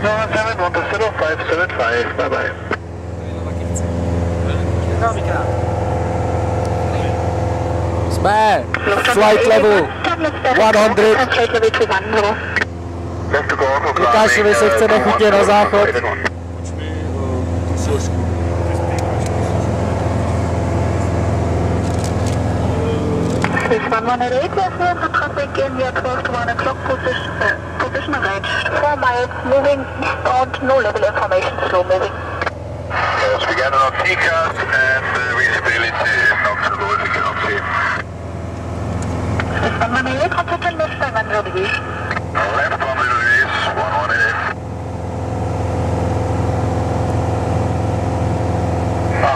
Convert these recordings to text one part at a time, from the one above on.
575, bye bye. Jsme flight level 100. Lukášovi se chce nechutně na záchod. Position arranged. 4 miles moving eastbound, no level information, slow moving. Yes, we got an TCAS and visibility not so low as you can see. Left 1 minute, contact left 700 degrees. Left 100 degrees, 118.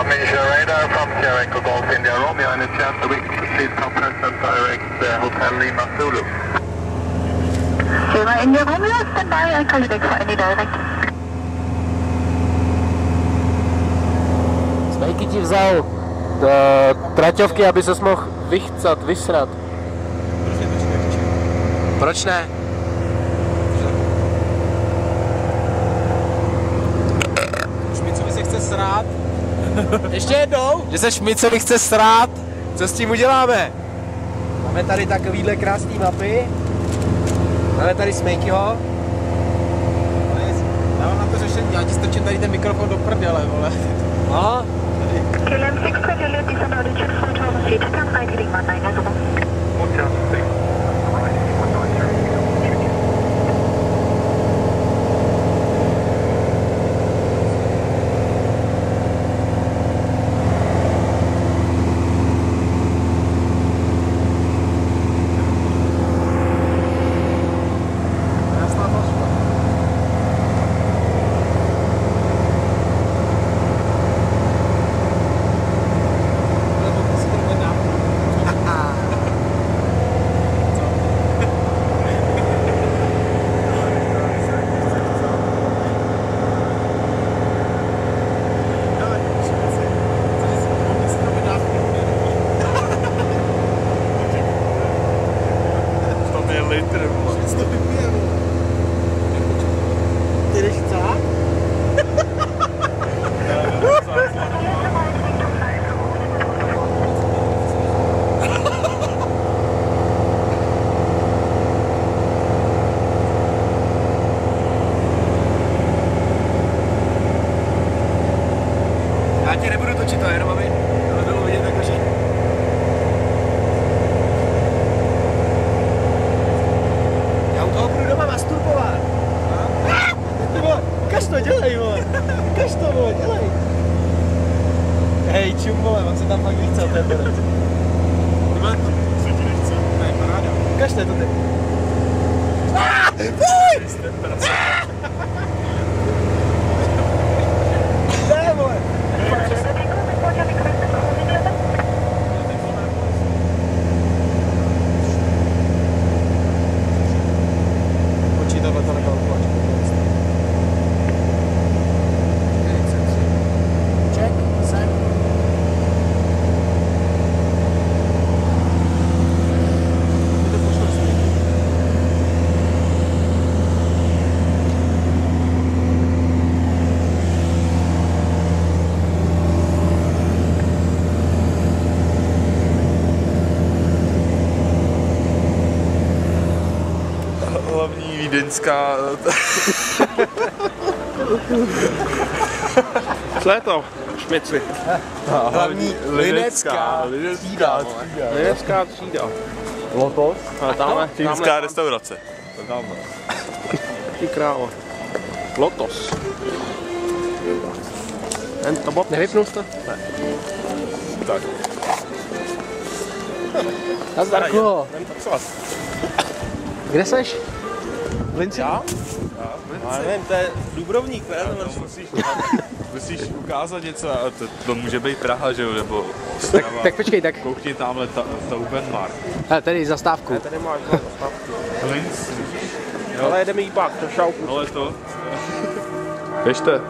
Measure radar from Sierra Golf India Romeo and it's chance to proceed from present direct Hotel Lima Zulu. Sierra India Romeo, stand by and call you back for any direct. Smejky ti vzal traťovky, aby ses mohl vychcat, vysrat. Proč ne? Šmicovi se chce srát. Ještě jednou? Že se Šmicovi chce srát. Co s tím uděláme? Máme tady takovýhle krásný mapy. Máme tady Smejkyho. Dávám na to řešení, já ti strčím tady ten mikrofon do prdele, vole. Aha. KLM 6 gradually descend altitude 4000 feet, turn right heading 190. Já tě nebudu točit to, jenom aby bylo vidět jako že... Já u toho budu doma masturbovat. Ty vole, ukaž to, dělej vole. Ukaž to vole, dělej. Hej, čum vole, on se tam fakt vychcel ten borec. Ty vole, co ti nechce? Ne, paráda. Ukažte to ty. Ne vole. Počítat to na kalkulačku. Check, set. To pošlo zpět. Hlavní vídeňská... Co je to? Šmici. Hlavní linecká třída. Linecká třída. Lotos. A tamhle čínská restaurace. Tamhle. Ty krávo. Lotos. Ten to bod. Nevypnul jsi to? Ne. Tak. Nazdarku. Jdem taxovat. Kde seš? V Linci? Já? Já nevím, to je Dubrovník, ne? Musíš ukázat něco, a to může být Praha, že jo, nebo... Tak počkej, tak... Koukni tamhle Taubenmark. Hele, tady zastávku. Ne, tady máš zastávku. Linz. Ale jedeme jí pak, to šauku. Ale to... Běžte.